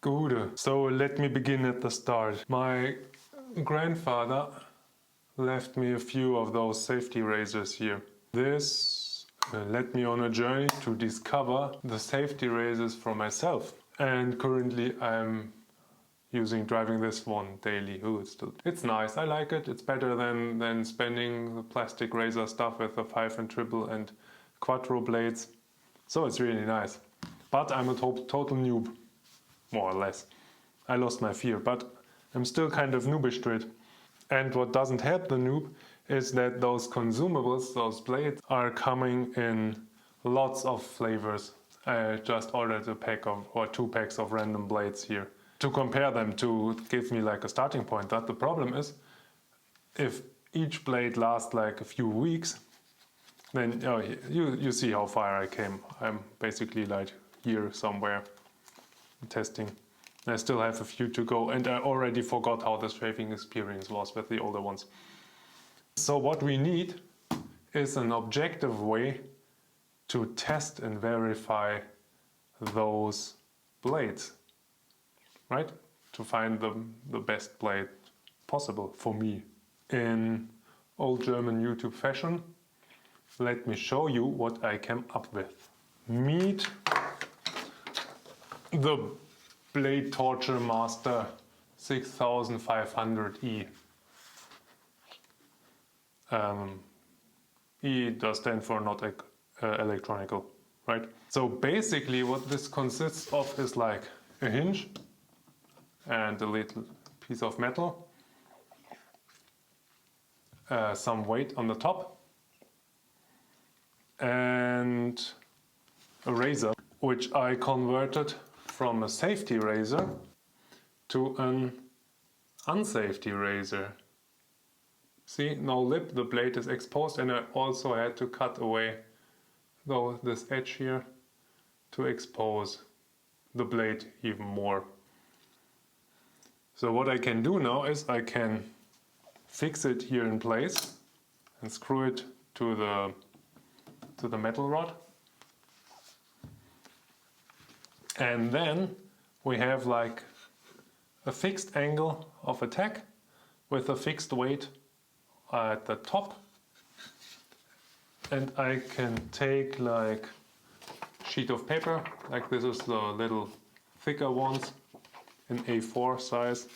Gute. So let me begin at the start. My grandfather left me a few of those safety razors here. This led me on a journey to discover the safety razors for myself. And currently I'm driving this one daily. Ooh, it's nice, I like it. It's better than spending the plastic razor stuff with the 5 and triple and quattro blades. So it's really nice. But I'm a total noob. More or less. I lost my fear, but I'm still kind of noobish to it. And what doesn't help the noob is that those consumables, those blades, are coming in lots of flavors. I just ordered a pack of, or 2 packs of random blades here to compare them, to give me like a starting point. But the problem is, if each blade lasts like a few weeks, then you see how far I came. I'm basically like here somewhere. Testing. I still have a few to go, and I already forgot how the shaving experience was with the older ones. So what we need is an objective way to test and verify those blades, right? To find the best blade possible for me. In old German YouTube fashion, let me show you what I came up with. Meet the Blade Torture Master 6500E. E does stand for not electronical, right? So basically what this consists of is like a hinge and a little piece of metal, some weight on the top, and a razor, which I converted from a safety razor to an unsafety razor. See, no lip, the blade is exposed, and I also had to cut away this edge here to expose the blade even more. So what I can do now is I can fix it here in place and screw it to the metal rod. And then we have like a fixed angle of attack with a fixed weight at the top. And I can take like a sheet of paper, like this is the little thicker ones in A4 size,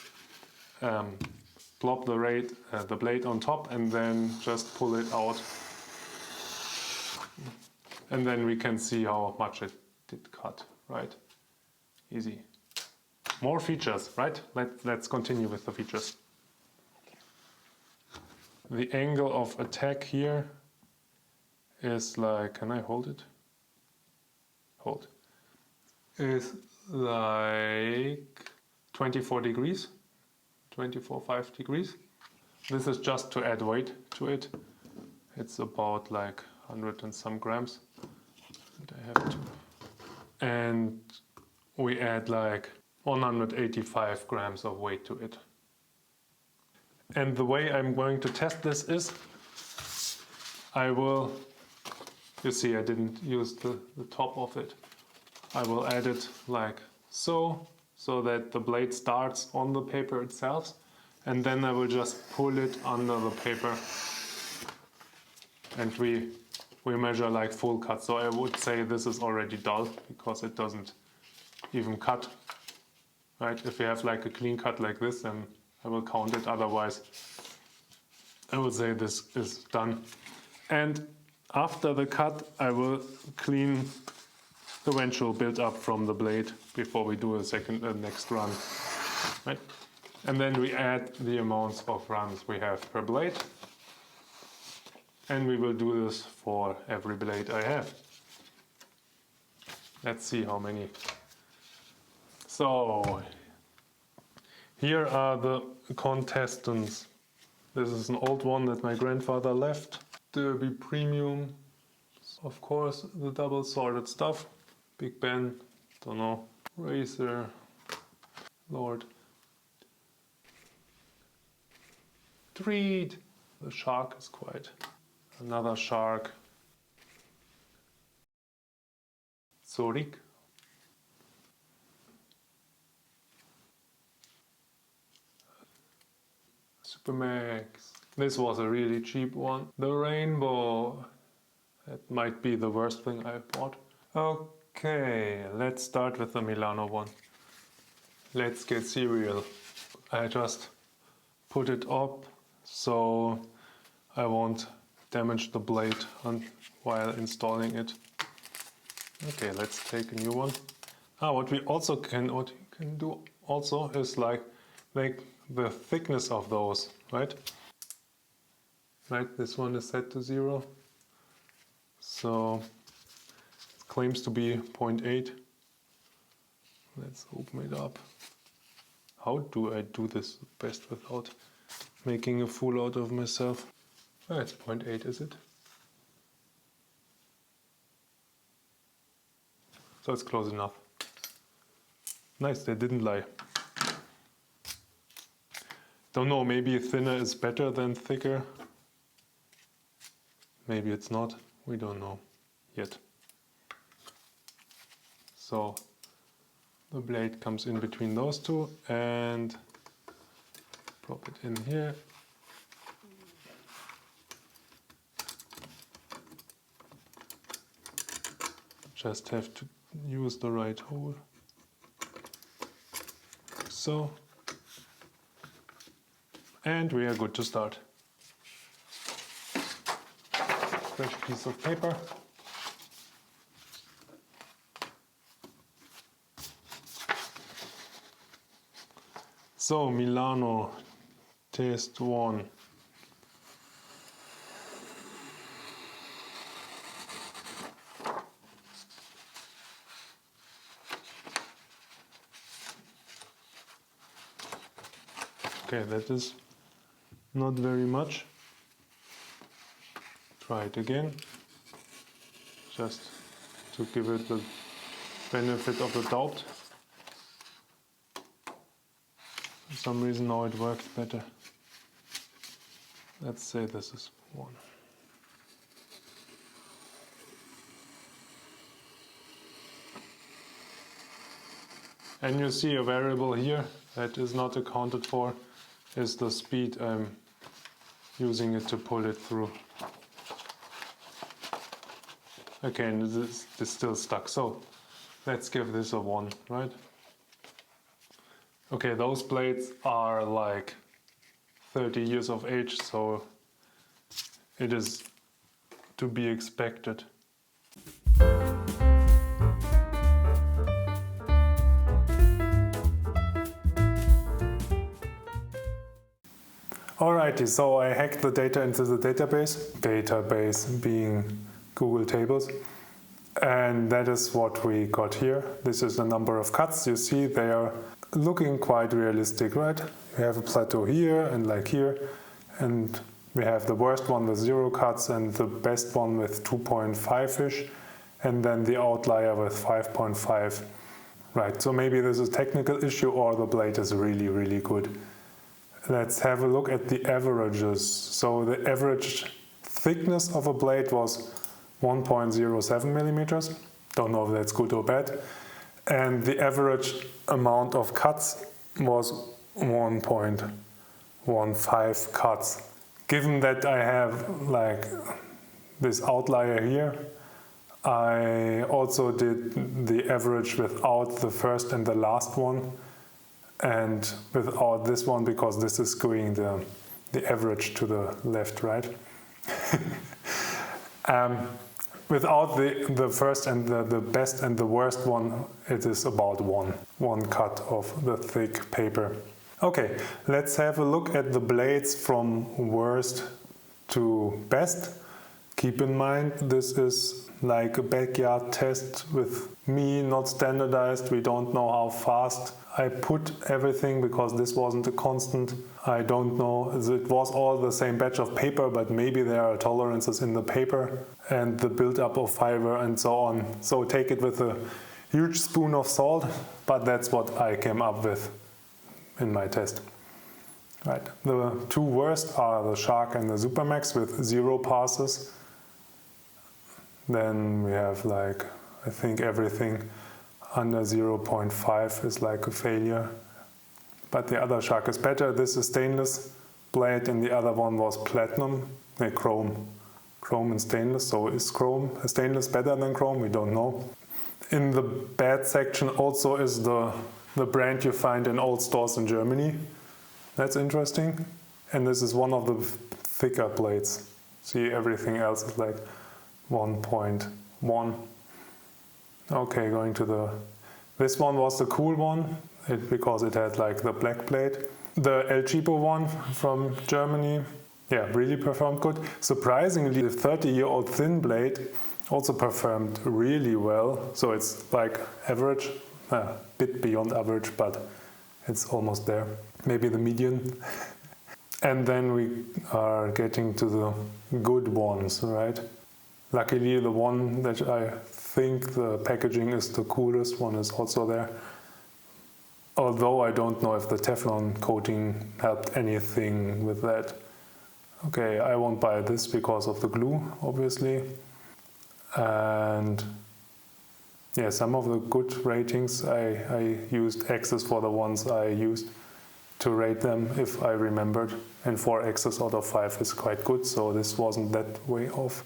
plop the blade on top and then just pull it out. And then we can see how much it did cut, right? Easy. More features, right? Let's continue with the features. The angle of attack here is like, can I hold it? Hold. Is like 24 degrees, 24.5 degrees. This is just to add weight to it. It's about like 100 and some grams. And I have to. And we add like 185 grams of weight to it. And the way I'm going to test this is I will, you see I didn't use the top of it. I will add it like so that the blade starts on the paper itself, and then I will just pull it under the paper, and we measure like full cut. So I would say this is already dull because it doesn't even cut, right? If you have like a clean cut like this, then I will count it, otherwise I would say this is done. And after the cut I will clean the eventual build up from the blade before we do a next run, right? And then we add the amounts of runs we have per blade, and we will do this for every blade I have. Let's see how many. So here are the Contestants. This is an old one that my grandfather left. Derby Premium, of course, the double sorted stuff. Big Ben, don't know. Racer, Lord. Treet, the shark is quite. Another shark. Zorrik. Supermax. This was a really cheap one. The rainbow. That might be the worst thing I bought. Okay, let's start with the Milano one. Let's get serial. I just put it up so I won't damage the blade while installing it. Okay, let's take a new one. What you can do also is like the thickness of those, right? Right, this one is set to 0. So it claims to be 0.8. Let's open it up. How do I do this best without making a fool out of myself? Oh, it's 0.8, is it? So it's close enough. Nice, they didn't lie. Don't know, maybe thinner is better than thicker. Maybe it's not, we don't know yet. So the blade comes in between those two and drop it in here. Just have to use the right hole. So, and we are good to start. Fresh piece of paper. So, Milano, test 1. Okay, that is not very much. Try it again, just to give it the benefit of the doubt. For some reason now it worked better. Let's say this is 1. And you see a variable here that is not accounted for, is the speed I'm using it to pull it through. Okay, and this is still stuck, so let's give this a 1, right? Okay, those blades are like 30 years of age, so it is to be expected. Alrighty, so I hacked the data into the database being Google Tables, and that is what we got here. This is the number of cuts. You see they are looking quite realistic, right? We have a plateau here and like here, and we have the worst one with 0 cuts and the best one with 2.5-ish, and then the outlier with 5.5. Right, so maybe this is a technical issue or the blade is really, really good. Let's have a look at the averages. So the average thickness of a blade was 1.07 millimeters. Don't know if that's good or bad. And the average amount of cuts was 1.15 cuts. Given that I have like this outlier here, I also did the average without the first and the last one, and without this one because this is skewing the average to the left, right? Without the first and the best and the worst one, it is about one cut of the thick paper. Okay, let's have a look at the blades from worst to best. Keep in mind, this is like a backyard test with me, not standardized. We don't know how fast I put everything because this wasn't a constant. I don't know, it was all the same batch of paper, but maybe there are tolerances in the paper and the buildup of fiber and so on. So take it with a huge spoon of salt, but that's what I came up with in my test. Right. The two worst are the Shark and the Supermax with 0 passes. Then we have like, I think everything under 0.5 is like a failure. But the other Shark is better. This is stainless, blade, and the other one was platinum, chrome. Chrome and stainless. So is stainless better than chrome? We don't know. In the bad section also is the brand you find in old stores in Germany. That's interesting. And this is one of the thicker blades. See, everything else is like 1.1. Okay, going to the... This one was the cool one, because it had like the black blade. The El Cheapo one from Germany, yeah, really performed good. Surprisingly, the 30-year-old thin blade also performed really well. So it's like average, a bit beyond average, but it's almost there. Maybe the median. And then we are getting to the good ones, right? Luckily, the one that I think the packaging is the coolest one is also there. Although I don't know if the Teflon coating helped anything with that. Okay, I won't buy this because of the glue, obviously. And yeah, some of the good ratings I used X's for the ones I used to rate them if I remembered. And 4 X's out of 5 is quite good, so this wasn't that way off.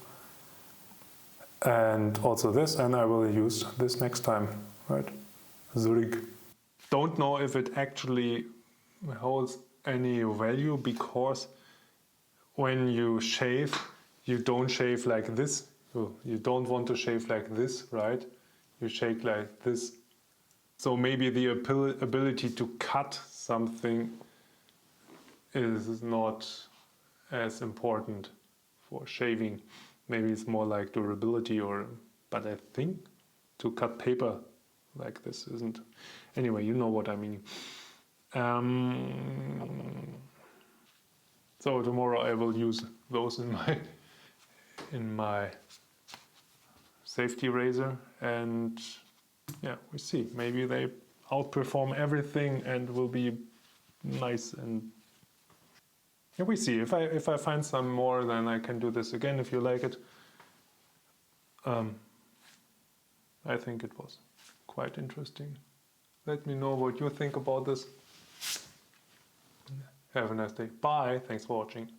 And also this, and I will use this next time, right? Zorrik. Don't know if it actually holds any value, because when you shave, you don't shave like this. So you don't want to shave like this, right? You shave like this. So maybe the ability to cut something is not as important for shaving. Maybe it's more like durability, but I think to cut paper like this isn't. Anyway, you know what I mean. So tomorrow I will use those in my safety razor, and yeah, we see. Maybe they outperform everything and will be nice, and yeah, we see. If I find some more, then I can do this again if you like it. I think it was quite interesting. Let me know what you think about this. Have a nice day. Bye. Thanks for watching.